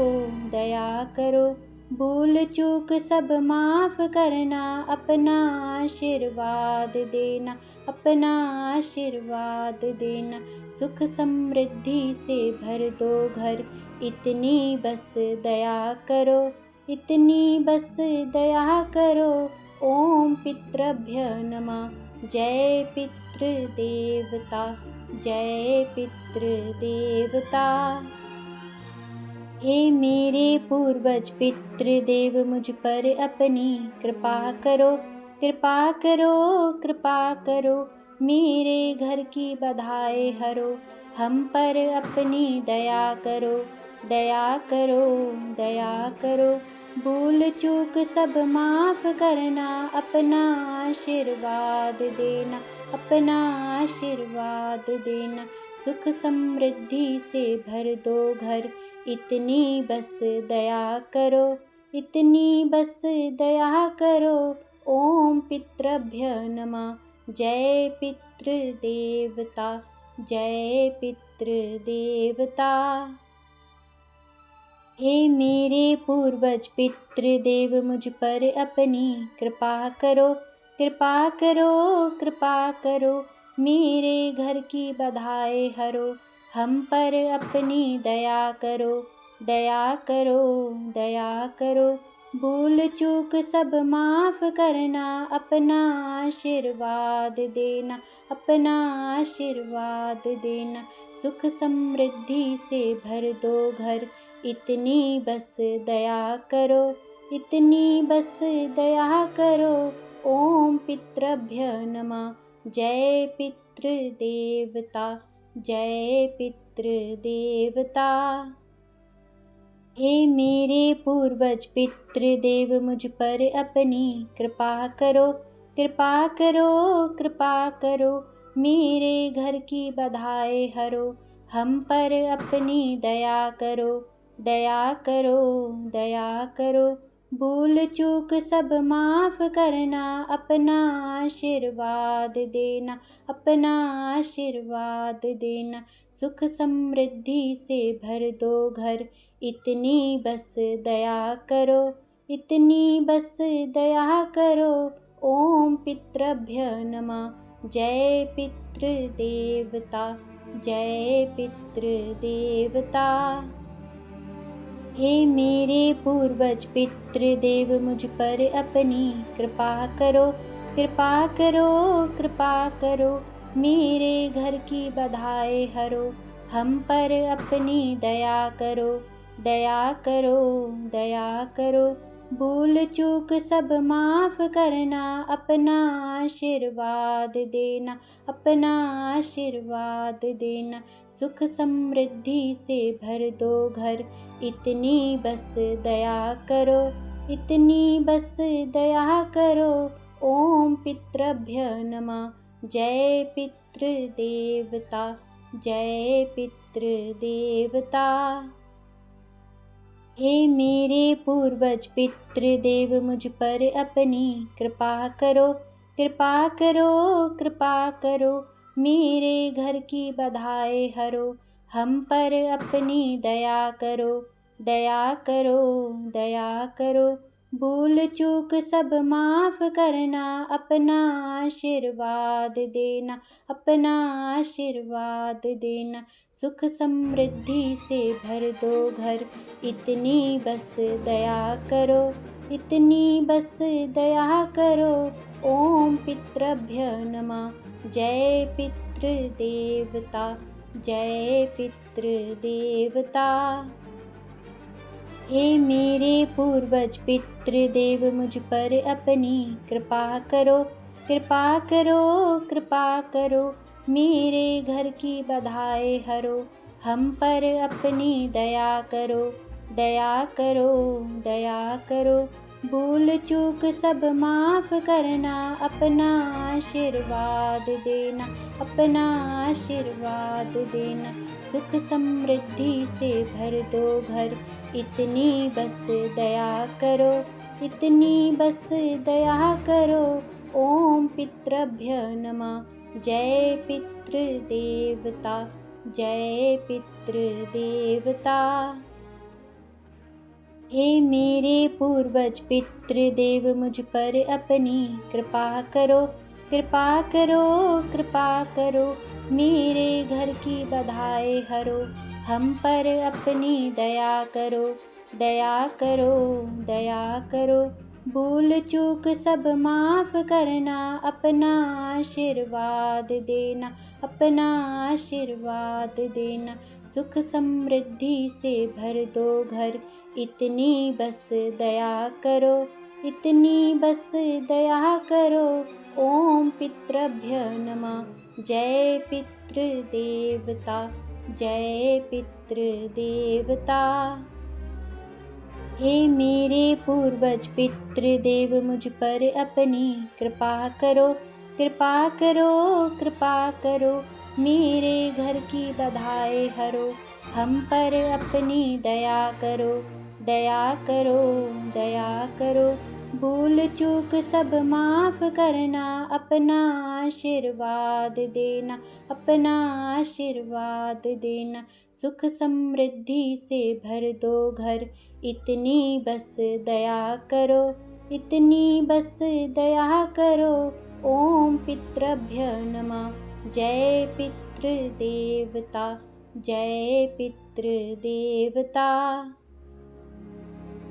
दया करो। भूल चूक सब माफ करना, अपना आशीर्वाद देना, अपना आशीर्वाद देना। सुख समृद्धि से भर दो घर, इतनी बस दया करो, इतनी बस दया करो। ओम पितृभ्य नमः। जय पितृदेवता, जय पितृदेवता। हे मेरे पूर्वज पितृदेव, मुझ पर अपनी कृपा करो, कृपा करो, कृपा करो। मेरे घर की बाधाएं हरो, हम पर अपनी दया करो, दया करो, दया करो। भूल चूक सब माफ करना, अपना आशीर्वाद देना, अपना आशीर्वाद देना। सुख समृद्धि से भर दो घर, इतनी बस दया करो, इतनी बस दया करो। ओम पितृभ्य नमः। जय पितृदेवता, जय पितृदेवता। हे मेरे पूर्वज पितृदेव, मुझ पर अपनी कृपा करो, कृपा करो, कृपा करो। मेरे घर की बाधाएं हरो, हम पर अपनी दया करो, दया करो, दया करो। भूल चूक सब माफ करना, अपना आशीर्वाद देना, अपना आशीर्वाद देना। सुख समृद्धि से भर दो घर, इतनी बस दया करो, इतनी बस दया करो। ओम पितृभ्य नमः। जय पितृदेवता, जय पितृदेवता। हे मेरे पूर्वज पितृदेव, मुझ पर अपनी कृपा करो, कृपा करो, कृपा करो। मेरे घर की बाधाएं हरो, हम पर अपनी दया करो, दया करो, दया करो। भूल चूक सब माफ करना, अपना आशीर्वाद देना, अपना आशीर्वाद देना। सुख समृद्धि से भर दो घर, इतनी बस दया करो, इतनी बस दया करो। ओम पितृभ्य नमः। जय पितृदेवता, जय पितृदेवता। हे मेरे पूर्वज पितृदेव, मुझ पर अपनी कृपा करो, कृपा करो, कृपा करो। मेरे घर की बाधाएं हरो, हम पर अपनी दया करो, दया करो, दया करो। भूल चूक सब माफ़ करना, अपना आशीर्वाद देना, अपना आशीर्वाद देना। सुख समृद्धि से भर दो घर, इतनी बस दया करो, इतनी बस दया करो। ओम पितृभ्य नमः। जय पितृदेवता, जय पितृदेवता। हे मेरे पूर्वज पितृदेव, मुझ पर अपनी कृपा करो, कृपा करो, कृपा करो। मेरे घर की बाधाएं हरो, हम पर अपनी दया करो, दया करो, दया करो। भूल चूक सब माफ़ करना, अपना आशीर्वाद देना, अपना आशीर्वाद देना। सुख समृद्धि से भर दो घर, इतनी बस दया करो, इतनी बस दया करो। ओम पितृभ्य नमः। जय पितृदेवता, जय पितृदेवता। हे मेरे पूर्वज पितृदेव, मुझ पर अपनी कृपा करो, कृपा करो, कृपा करो। मेरे घर की बाधाएं हरो, हम पर अपनी दया करो, दया करो, दया करो। भूल चूक सब माफ़ करना, अपना आशीर्वाद देना, अपना आशीर्वाद देना। सुख समृद्धि से भर दो घर, इतनी बस दया करो, इतनी बस दया करो। ओम पितृभ्य नमः। जय पितृदेवता, जय पितृदेवता। हे मेरे पूर्वज पितृदेव, मुझ पर अपनी कृपा करो, कृपा करो, कृपा करो। मेरे घर की बाधाएं हरो, हम पर अपनी दया करो, दया करो, दया करो। भूल चूक सब माफ़ करना, अपना आशीर्वाद देना, अपना आशीर्वाद देना। सुख समृद्धि से भर दो घर, इतनी बस दया करो, इतनी बस दया करो। ओम पितृभ्य नमः। जय पितृदेवता, जय पितृदेवता। हे मेरे पूर्वज पितृदेव, मुझ पर अपनी कृपा करो, कृपा करो, कृपा करो। मेरे घर की बाधाएं हरो, हम पर अपनी दया करो, दया करो, दया करो। भूल चूक सब माफ़ करना, अपना आशीर्वाद देना, अपना आशीर्वाद देना। सुख समृद्धि से भर दो घर, इतनी बस दया करो, इतनी बस दया करो। ओम पितृभ्य नमः। जय पितृदेवता, जय पितृदेवता।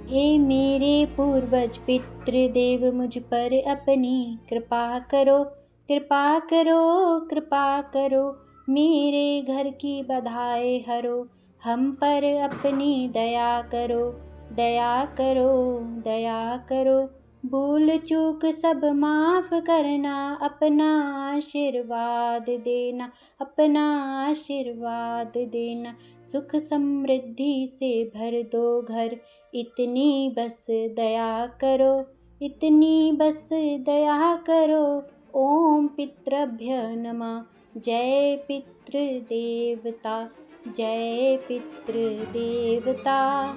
हे मेरे पूर्वज पितृदेव, मुझ पर अपनी कृपा करो, कृपा करो, कृपा करो। मेरे घर की बाधाएं हरो, हम पर अपनी दया करो, दया करो, दया करो। भूल चूक सब माफ़ करना, अपना आशीर्वाद देना, अपना आशीर्वाद देना। सुख समृद्धि से भर दो घर, इतनी बस दया करो, इतनी बस दया करो। ओम पितृभ्य नमः। जय पितृदेवता, जय पितृदेवता।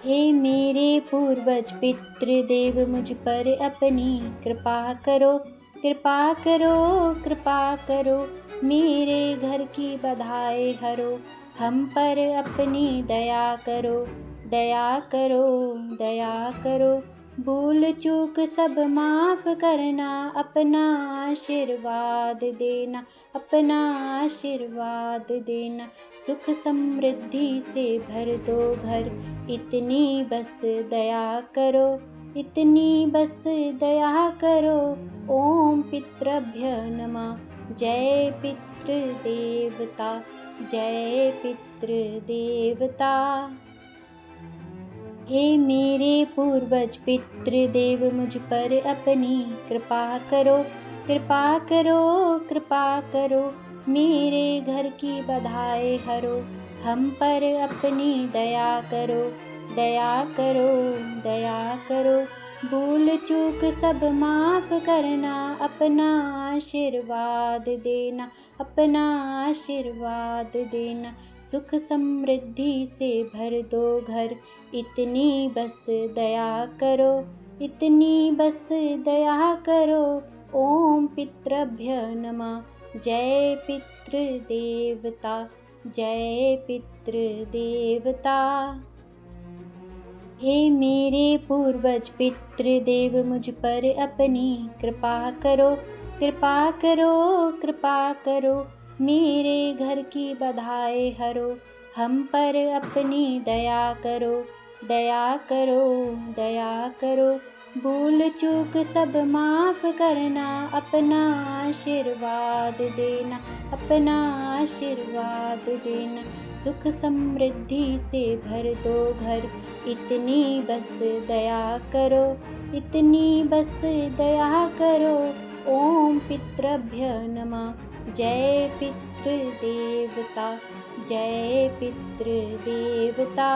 हे मेरे पूर्वज पितृदेव, मुझ पर अपनी कृपा करो, कृपा करो, कृपा करो। मेरे घर की बाधाएं हरो, हम पर अपनी दया करो, दया करो, दया करो। भूल चूक सब माफ़ करना, अपना आशीर्वाद देना, अपना आशीर्वाद देना। सुख समृद्धि से भर दो घर, इतनी बस दया करो, इतनी बस दया करो। ओम पितृभ्य नमः। जय पितृदेवता, जय पितृदेवता। हे मेरे पूर्वज पितृदेव, मुझ पर अपनी कृपा करो, कृपा करो, कृपा करो। मेरे घर की बाधाएं हरो, हम पर अपनी दया करो, दया करो, दया करो। भूल चूक सब माफ करना, अपना आशीर्वाद देना, अपना आशीर्वाद देना। सुख समृद्धि से भर दो घर, इतनी बस दया करो, इतनी बस दया करो। ओम पितृभ्य नमः। जय पितृदेवता, जय पितृदेवता। हे मेरे पूर्वज पितृदेव, मुझ पर अपनी कृपा करो, कृपा करो, कृपा करो। मेरे घर की बाधाएं हरो, हम पर अपनी दया करो, दया करो, दया करो। भूल चूक सब माफ करना, अपना आशीर्वाद देना, अपना आशीर्वाद देना। सुख समृद्धि से भर दो घर, इतनी बस दया करो, इतनी बस दया करो। ओम पितृभ्य नमः। जय पितृदेवता, जय पितृदेवता।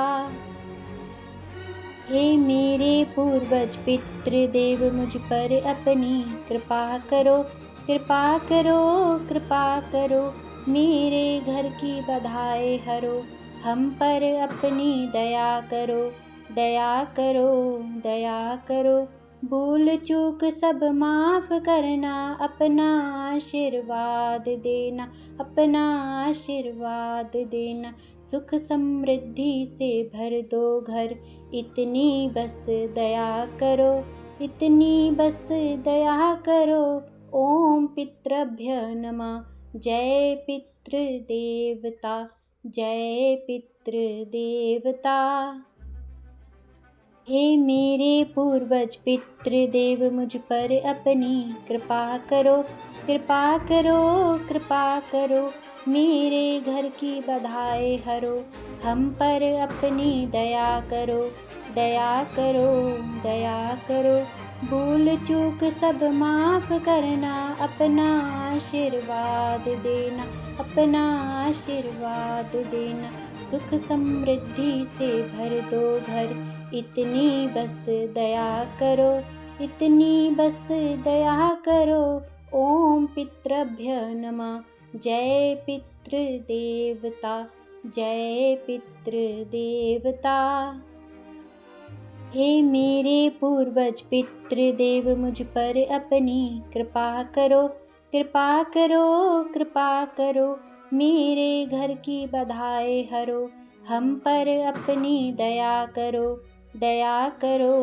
हे मेरे पूर्वज पितृदेव, मुझ पर अपनी कृपा करो, कृपा करो, कृपा करो। मेरे घर की बाधाएं हरो, हम पर अपनी दया करो, दया करो, दया करो। भूल चूक सब माफ करना, अपना आशीर्वाद देना, अपना आशीर्वाद देना। सुख समृद्धि से भर दो घर, इतनी बस दया करो, इतनी बस दया करो। ओम पितृभ्य नमः। जय पितृदेवता, जय पितृदेवता। हे मेरे पूर्वज पितृदेव, मुझ पर अपनी कृपा करो, कृपा करो, कृपा करो। मेरे घर की बाधाएं हरो, हम पर अपनी दया करो, दया करो, दया करो। भूल चूक सब माफ करना, अपना आशीर्वाद देना, अपना आशीर्वाद देना। सुख समृद्धि से भर दो घर, इतनी बस दया करो, इतनी बस दया करो। ओम पितृभ्य नमः। जय पितृदेवता, जय पितृदेवता। हे मेरे पूर्वज पितृदेव, मुझ पर अपनी कृपा करो, कृपा करो, कृपा करो। मेरे घर की बाधाएं हरो, हम पर अपनी दया करो, दया करो,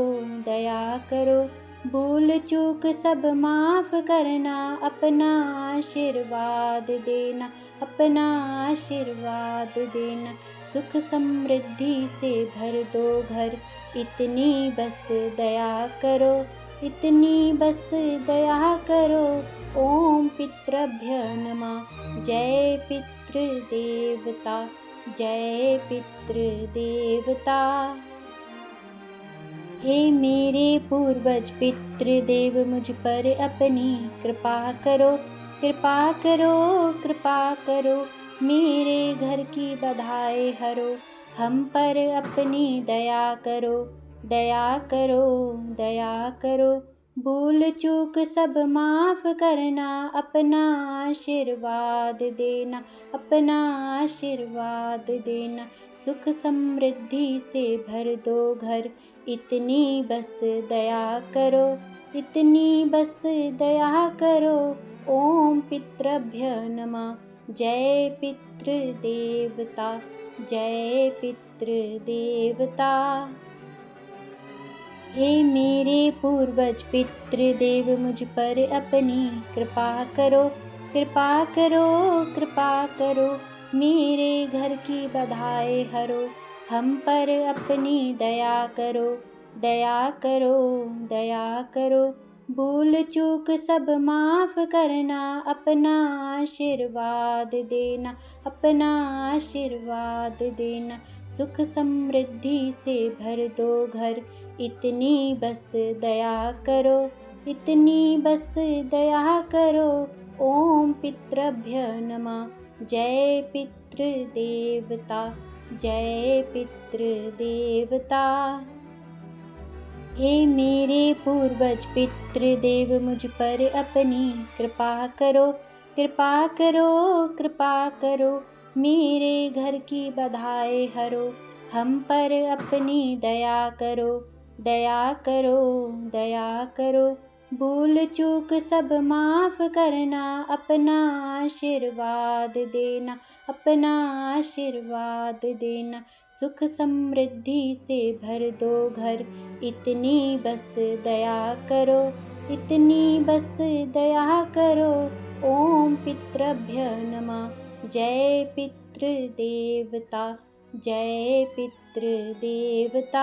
दया करो। भूल चूक सब माफ करना, अपना आशीर्वाद देना, अपना आशीर्वाद देना। सुख समृद्धि से भर दो घर, इतनी बस दया करो, इतनी बस दया करो। ओम पितृभ्य नमः। जय पितृदेवता, जय पितृदेवता। हे मेरे पूर्वज पितृदेव, मुझ पर अपनी कृपा करो, कृपा करो, कृपा करो। मेरे घर की बाधाएं हरो, हम पर अपनी दया करो, दया करो, दया करो। भूल चूक सब माफ करना, अपना आशीर्वाद देना, अपना आशीर्वाद देना। सुख समृद्धि से भर दो घर, इतनी बस दया करो, इतनी बस दया करो। ओम पितृभ्य नमः। जय पितृदेवता, जय पितृदेवता। हे मेरे पूर्वज पितृदेव, मुझ पर अपनी कृपा करो, कृपा करो, कृपा करो। मेरे घर की बाधाएं हरो, हम पर अपनी दया करो, दया करो, दया करो। भूल चूक सब माफ़ करना, अपना आशीर्वाद देना, अपना आशीर्वाद देना। सुख समृद्धि से भर दो घर, इतनी बस दया करो, इतनी बस दया करो। ओम पितृभ्य नमः। जय पितृदेवता, जय पितृदेवता। हे मेरे पूर्वज पितृदेव, मुझ पर अपनी कृपा करो, कृपा करो, कृपा करो। मेरे घर की बाधाएं हरो, हम पर अपनी दया करो, दया करो, दया करो। भूल चूक सब माफ़ करना, अपना आशीर्वाद देना, अपना आशीर्वाद देना। सुख समृद्धि से भर दो घर, इतनी बस दया करो, इतनी बस दया करो। ओम पितृभ्य नमः। जय पितृदेवता, जय पितृदेवता।